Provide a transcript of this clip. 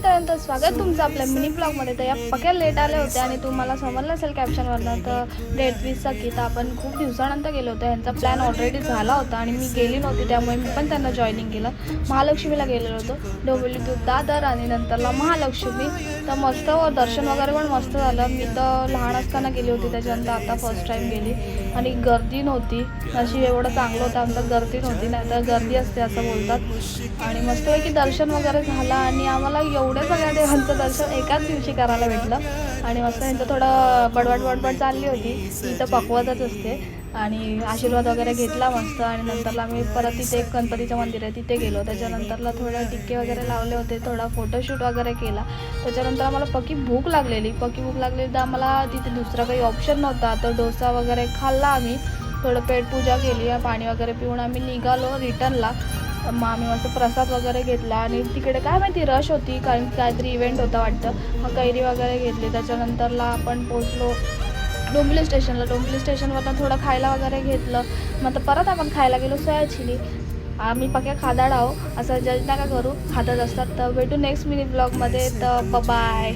मित्रांनो, स्वागत तुमचं आपल्या मिनी ब्लॉगमध्ये. तर या पक्या लेट आले होते आणि तुम्हाला समजलं असेल कॅप्शनवरनं, तर डेट 20 सकी. तर आपण खूप दिवसानंतर गेलो होतो. यांचा प्लॅन ऑलरेडी झाला होता आणि मी गेली नव्हती, त्यामुळे मी पण त्यांना जॉईनिंग केलं. महालक्ष्मीला गेलेलो होतो, डोंबिवली टू दादर आणि नंतरला महालक्ष्मी. तर मस्त दर्शन वगैरे पण मस्त झालं. मी तर लहान असताना गेली होती, त्याच्यानंतर आता फर्स्ट टाईम गेली आणि गर्दी नव्हती. अशी एवढं चांगलं होतं आमचं, गर्दी नव्हती, नाही तर गर्दी असते असं बोलतात. आणि मस्तपैकी दर्शन वगैरे झालं आणि आम्हाला एवढ्या सगळ्या देवांचं दर्शन एकाच दिवशी करायला भेटलं. आणि मस्त त्यांचं थोडं बडबड चालली होती. इथं पकवतच असते आणि आशीर्वाद वगैरे घेतला मस्त. आणि नंतरला आम्ही परत तिथे एक गणपतीचं मंदिर आहे तिथे गेलो. त्याच्यानंतरला थोडं टिक्के वगैरे लावले होते, थोडा फोटोशूट वगैरे केला. त्याच्यानंतर आम्हाला पक्की भूक लागलेली तर आम्हाला तिथे दुसरा काही ऑप्शन नव्हता. तर डोसा वगैरे खाल्ला आम्ही, थोडं पेटपूजा केली, पाणी वगैरे पिऊन आम्ही निघालो रिटर्नला. मग आम्ही मस्त प्रसाद वगैरे घेतला आणि तिकडे काय माहिती रश होती, कारण काहीतरी इव्हेंट होता वाटतं. मग कैरी वगैरे घेतली. त्याच्यानंतरला आपण पोचलो डोंबिवली स्टेशनला. डोंबिवली स्टेशनवरनं थोडं खायला वगैरे घेतलं. मग तर परत आपण खायला गेलो सोया चिली. आम्ही पक्या खादाड आहो, असं जज नका करू, खातच असतात. तर भेटू नेक्स्ट मिनी ब्लॉगमध्ये. तर बाय.